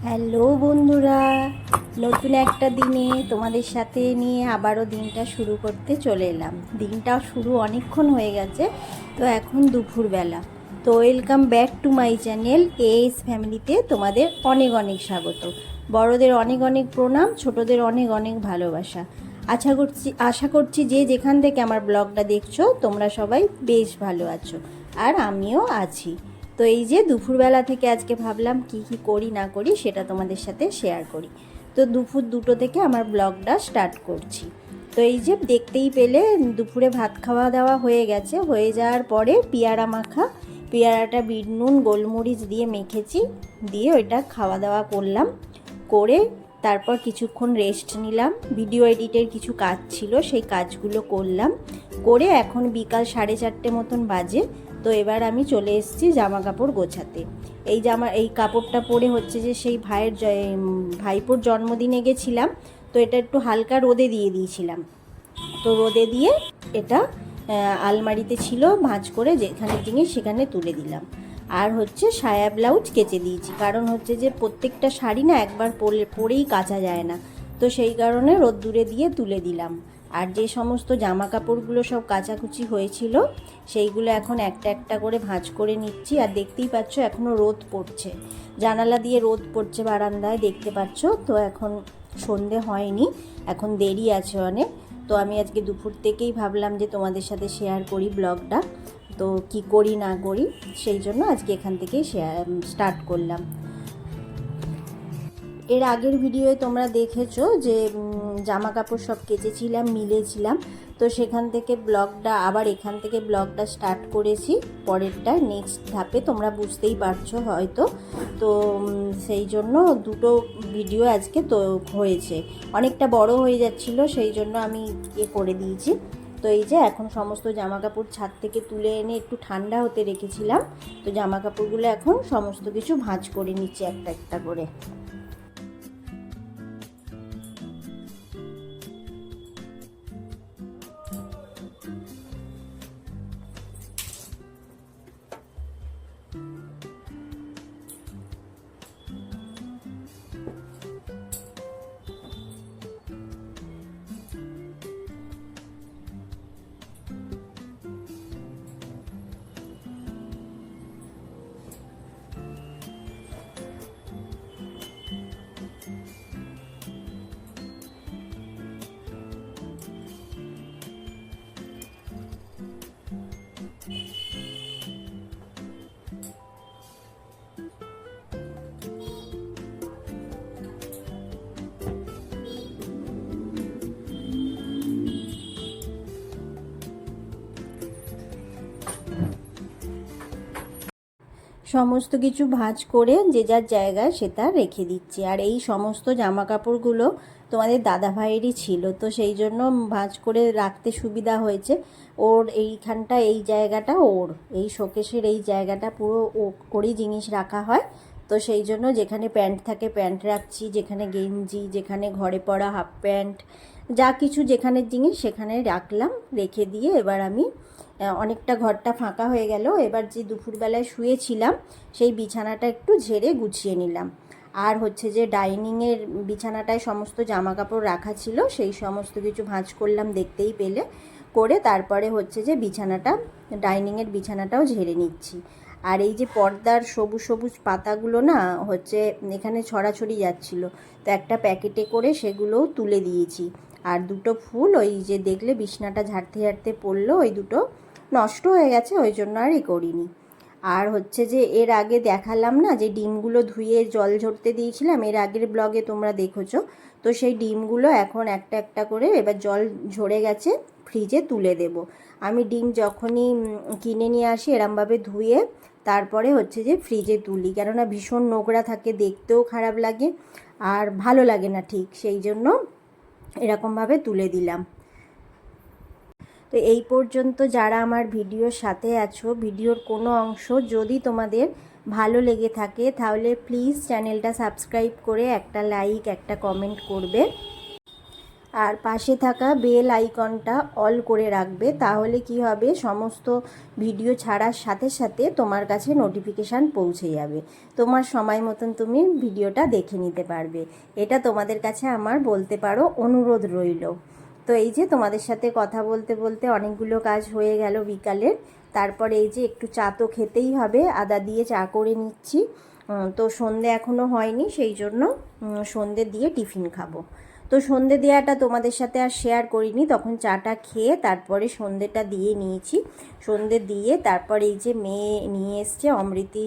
Hello বন্ধুরা, নতুন একটা দিনে তোমাদের সাথে নিয়ে আবারও দিনটা শুরু করতে চলে এলাম। দিনটা শুরু অনেকক্ষণ হয়ে গেছে, তো এখন দুপুরবেলা। তো welcome back to my channel as ফ্যামিলিতে তোমাদের অনেক অনেক স্বাগত। বড়দের অনেক অনেক প্রণাম, ছোটদের অনেক অনেক ভালোবাসা। আশা করছি যে যেখান থেকে আমার ব্লগটা দেখছো তোমরা সবাই বেশ ভালো আছো, আর আমিও আছি। তো এই যে দুপুরবেলা থেকে আজকে ভাবলাম কি কি করি না করি সেটা তোমাদের সাথে শেয়ার করি। তো দুপুর 2টো থেকে আমার ব্লগটা স্টার্ট করছি। তো এই যে দেখতেই পেলে দুপুরে ভাত খাওয়া দাওয়া হয়ে গেছে। হয়ে যাওয়ার পরে পেয়ারা মাখা, পেয়ারাটা বিট নুন গোলমরিচ দিয়ে মেখেছি, দিয়ে ওইটা খাওয়া দাওয়া করলাম। করে তারপর কিছুক্ষণ রেস্ট নিলাম। ভিডিও এডিটের কিছু কাজ ছিল, সেই কাজগুলো করলাম। করে এখন বিকাল 4:30 মতন বাজে। তো এবার আমি চলে এসেছি জামা কাপড় গোছাতে। এই কাপড়টা পরে হচ্ছে যে সেই ভাইপোর জন্মদিনে গেছিলাম, তো এটা একটু হালকা রোদে দিয়ে দিয়েছিলাম। তো রোদে দিয়ে এটা আলমারিতে ছিল, ভাঁজ করে যেখানে জিনিস সেখানে তুলে দিলাম। আর হচ্ছে সায়া ব্লাউজ কেচে দিয়েছি, কারণ হচ্ছে যে প্রত্যেকটা শাড়ি না একবার পরেই কাচা যায় না, তো সেই কারণে রোদ্দুরে দিয়ে তুলে দিলাম। আর যে সমস্ত জামা কাপড়গুলো সব কাচাকুচি হয়েছিল সেইগুলো এখন একটা একটা করে ভাঁজ করে নিচ্ছি। আর দেখতেই পাচ্ছ এখনও রোদ পড়ছে, জানালা দিয়ে রোদ পড়ছে বারান্দায়, দেখতে পাচ্ছ। তো এখন সন্ধে হয়নি, এখন দেরি আছে অনেক। তো আমি আজকে দুপুর থেকেই ভাবলাম যে তোমাদের সাথে শেয়ার করি ব্লগটা। তো কি করি না করি সেই জন্য আজকে এখান থেকেই স্টার্ট করলাম। এর আগের ভিডিওয়ে তোমরা দেখেছো যে জামা কাপড় সব কেচেছিলাম, মিলেছিলাম। তো সেখান থেকে ব্লগটা আবার এখান থেকে ব্লগটা স্টার্ট করেছি পরেরটা নেক্সট ধাপে, তোমরা বুঝতেই পারছো হয়তো। তো সেই জন্য দুটো ভিডিও আজকে তো হয়েছে, অনেকটা বড় হয়ে যাচ্ছিল, সেই জন্য আমি করে দিয়েছি। তো এই যে এখন সমস্ত জামা কাপড় ছাদ থেকে তুলে এনে একটু ঠান্ডা হতে রেখেছিলাম। তো জামা কাপড়গুলো এখন সমস্ত কিছু ভাঁজ করে নিচ্ছি একটা একটা করে। সমস্ত কিছু ভাঁজ করে যে যার জায়গায় সেটা রেখে দিচ্ছি। আর এই সমস্ত জামা কাপড়গুলো তোমাদের দাদাভাইয়েরই ছিল, তো সেই জন্য ভাঁজ করে রাখতে সুবিধা হয়েছে। ওর এইখানটা, এই জায়গাটা ওর, এই শোকেসের এই জায়গাটা পুরো ওরই জিনিস রাখা হয়। তো সেই জন্য যেখানে প্যান্ট থাকে প্যান্ট রাখছি, যেখানে গেঞ্জি, যেখানে ঘরে পরা হাফ প্যান্ট, যা কিছু যেখানের জিনিস সেখানে রাখলাম। রেখে দিয়ে এবার আমি অনেকটা ঘরটা ফাঁকা হয়ে গেল। এবার যে দুপুরবেলায় শুয়েছিলাম সেই বিছানাটা একটু ঝেড়ে গুছিয়ে নিলাম। আর হচ্ছে যে ডাইনিংয়ের বিছানাটায় সমস্ত জামা কাপড় রাখা ছিল, সেই সমস্ত কিছু ভাঁজ করলাম, দেখতেই পেলে। করে তারপরে হচ্ছে যে ডাইনিংয়ের বিছানাটাও ঝেড়ে নিচ্ছি। আর এই যে পর্দার সবুজ সবুজ পাতাগুলো না হচ্ছে এখানে ছড়াছড়ি যাচ্ছিলো, তো একটা প্যাকেটে করে সেগুলোও তুলে দিয়েছি। আর দুটো ফুল ওই যে দেখলে বিছনাটা ঝাড়তে ঝাড়তে পড়লো, ওই দুটো নষ্ট হয়ে গেছে, ওই জন্য আর করিনি। আর হচ্ছে যে এর আগে দেখালাম না যে ডিমগুলো ধুয়ে জল ঝরতে দিয়েছিলাম, এর আগের ব্লগে তোমরা দেখেছো। তো সেই ডিমগুলো এখন একটা একটা করে, এবার জল ঝরে গেছে, ফ্রিজে তুলে দেব। আমি ডিম যখনই কিনে নিয়ে আসি এরমভাবে ধুয়ে তারপরে হচ্ছে যে ফ্রিজে তুলি, কেননা ভীষণ নোংরা থাকে, দেখতেও খারাপ লাগে আর ভালো লাগে না ঠিক, সেই জন্য এরকমভাবে তুলে দিলাম। তো এই পর্যন্ত যারা আমার ভিডিওর সাথে আছো, ভিডিওর কোনো অংশ যদি তোমাদের ভালো লেগে থাকে তাহলে প্লিজ চ্যানেলটা সাবস্ক্রাইব করে একটা লাইক একটা কমেন্ট করবে। আর পাশে থাকা বেল আইকনটা অল করে রাখবে, তাহলে কি হবে সমস্ত ভিডিও ছাড়ার সাথে সাথে তোমার কাছে নোটিফিকেশান পৌঁছে যাবে, তোমার সময় মতন তুমি ভিডিওটা দেখে নিতে পারবে। এটা তোমাদের কাছে আমার বলতে পারো অনুরোধ রইল। তো এই যে তোমাদের সাথে কথা বলতে বলতে অনেকগুলো কাজ হয়ে গেল বিকালের। তারপরে এই যে একটু চা তো খেতেই হবে, আদা দিয়ে চা করে নিচ্ছি। তো সন্ধে এখনও হয়নি, সেই জন্য সন্ধে দিয়ে টিফিন খাবো। তো সন্ধে দেওয়াটা তোমাদের সাথে আর শেয়ার করিনি, তখন চাটা খেয়ে তারপরে সন্ধেটা দিয়ে নিয়েছি। সন্ধে দিয়ে তারপর এই যে মেয়ে নিয়ে এসছে অমৃতি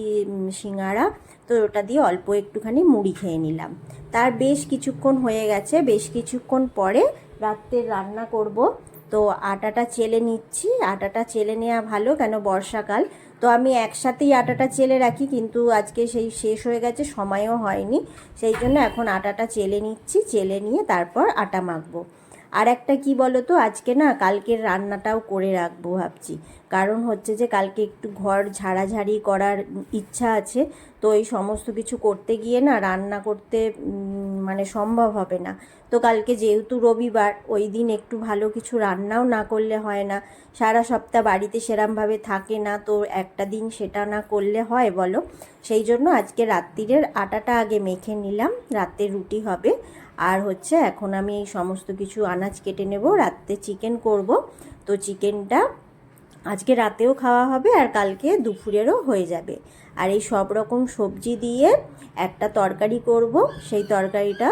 সিঙ্গারা, তো ওটা দিয়ে অল্প একটুখানি মুড়ি খেয়ে নিলাম। তার বেশ কিছুক্ষণ হয়ে গেছে, বেশ কিছুক্ষণ পরে রাত্রের রান্না করব। তো আটাটা চেলে নিচ্ছি, আটাটা চেলে নেওয়া ভালো, কেন বর্ষাকাল তো আমি একসাথেই আটাটা চেলে রাখি, কিন্তু আজকে সেই শেষ হয়ে গেছে, সময়ও হয়নি, সেই জন্য এখন আটাটা চেলে নিচ্ছি। চেলে নিয়ে তারপর আটা মাখবো। আর একটা কি বলো তো, আজকে না কালকের রান্নাটাও করে রাখবো ভাবছি, কারণ হচ্ছে যে কালকে একটু ঘর ঝাড়াঝাড়ি করার ইচ্ছা আছে। তো এই সমস্ত কিছু করতে গিয়ে না রান্না করতে মানে সম্ভব হবে না। তো কালকে যেহেতু রবিবার, ওই দিন একটু ভালো কিছু রান্নাও না করলে হয় না। সারা সপ্তাহ বাড়িতে সেরমভাবে থাকে না, তো একটা দিন সেটা না করলে হয় বলো। সেই জন্য আজকে রাত্রিরের আটাটা আগে মেখে নিলাম, রাত্রে রুটি হবে। আর হচ্ছে এখন আমি এই সমস্ত কিছু আনাজ কেটে নেব, রাত্রে চিকেন করব। তো চিকেনটা আজকে রাতেও খাওয়া হবে আর কালকে দুপুরেরও হয়ে যাবে। আর এই সব রকম সবজি দিয়ে একটা তরকারি করব, সেই তরকারিটা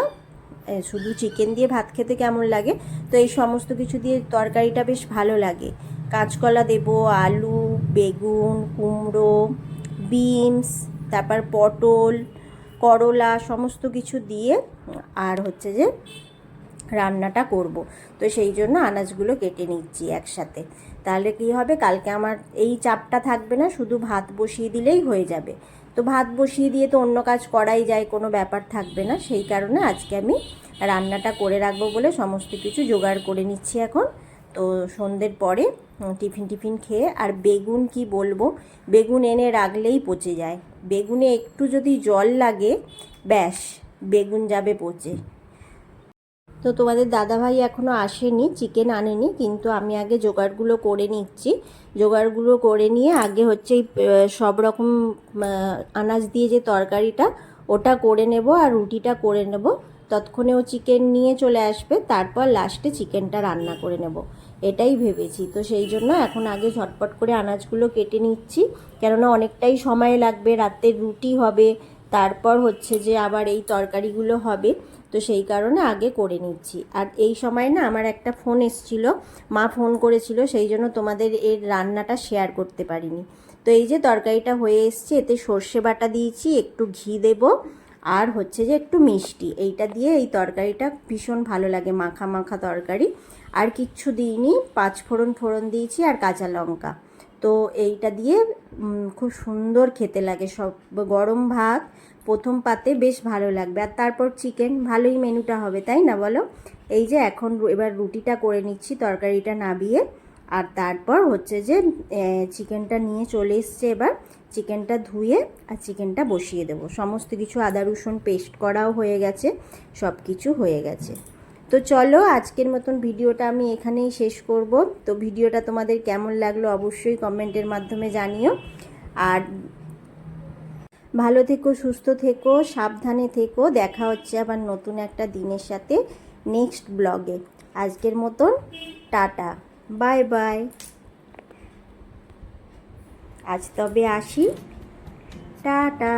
শুধু চিকেন দিয়ে ভাত খেতে কেমন লাগে, তো এই সমস্ত কিছু দিয়ে তরকারিটা বেশ ভালো লাগে। কাঁচকলা দেব, আলু, বেগুন, কুমড়ো, বিনস, তারপর পটল, করলা, সমস্ত কিছু দিয়ে আর হচ্ছে যে রান্নাটা করব। তো সেই জন্য আনাজগুলো কেটে নিচ্ছি একসাথে, তাহলে কি হবে কালকে আমার এই চাপটা থাকবে না, শুধু ভাত বসিয়ে দিলেই হয়ে যাবে। তো ভাত বসিয়ে দিয়ে তো অন্য কাজ করাই যায়, কোনো ব্যাপার থাকবে না, সেই কারণে আজকে আমি রান্নাটা করে রাখবো বলে সমস্ত কিছু জোগাড় করে নিচ্ছি এখন। তো সন্ধ্যের পরে টিফিন খেয়ে, আর বেগুন কি বলবো, বেগুন এনে রাখলেই পচে যায়, বেগুনে একটু যদি জল লাগে ব্যাস বেগুন যাবে পচে। তো তোমাদের দাদাভাই এখনও আসেনি, চিকেন আনেনি, কিন্তু আমি আগে জোগাড়গুলো করে নিচ্ছি। জোগাড়গুলো করে নিয়ে আগে হচ্ছে সব রকম আনাজ দিয়ে যে তরকারিটা ওটা করে নেব, আর রুটিটা করে নেব। ততক্ষণে ও চিকেন নিয়ে চলে আসবে, তারপর লাস্টে চিকেনটা রান্না করে নেব, এটাই ভেবেছি। তো সেই জন্য এখন আগে ঝটপট করে আনাজগুলো কেটে নিচ্ছি, কেননা অনেকটাই সময় লাগবে, রাতের রুটি হবে, তারপর হচ্ছে যে আবার এই তরকারিগুলো হবে। তো সেই কারণে আগে করে নিচ্ছি। আর এই সময় না আমার একটা ফোন এসেছিলো, মা ফোন করেছিল, সেই জন্য তোমাদের এর রান্নাটা শেয়ার করতে পারিনি। তো এই যে তরকারিটা হয়ে এসছে, এতে সর্ষে বাটা দিয়েছি, একটু ঘি দেব, আর হচ্ছে যে একটু মিষ্টি, এইটা দিয়ে এই তরকারিটা ভীষণ ভালো লাগে, মাখা মাখা তরকারি। আর কিচ্ছু দিইনি, 5 ফোড়ন দিয়েছি আর কাঁচা লঙ্কা। তো এইটা দিয়ে খুব সুন্দর খেতে লাগে, সব গরম ভাত প্রথম পাতে বেশ ভালো লাগবে, আর তারপর চিকেন, ভালোই মেনুটা হবে, তাই না বলো। এই যে এখন এবার রুটিটা করে নিচ্ছি তরকারিটা নাবিয়ে, আর তারপর হচ্ছে যে চিকেনটা নিয়ে চলে এসছে, এবার চিকেনটা ধুয়ে আর চিকেনটা বসিয়ে দেবো। সমস্ত কিছু আদা রসুন পেস্ট করাও হয়ে গেছে, সব কিছু হয়ে গেছে। তো চলো আজকের মতন ভিডিওটা আমি এখানেই শেষ করব। তো ভিডিওটা তোমাদের কেমন লাগলো অবশ্যই কমেন্টের মাধ্যমে জানিও। আর ভালো থেকো, সুস্থ থেকো, সাবধানে থেকো, দেখা হচ্ছে আবার নতুন একটা দিনের সাথে নেক্সট ব্লগে। আজকের মতন টাটা, বাই বাই। আজ তবে আসি, টাটা।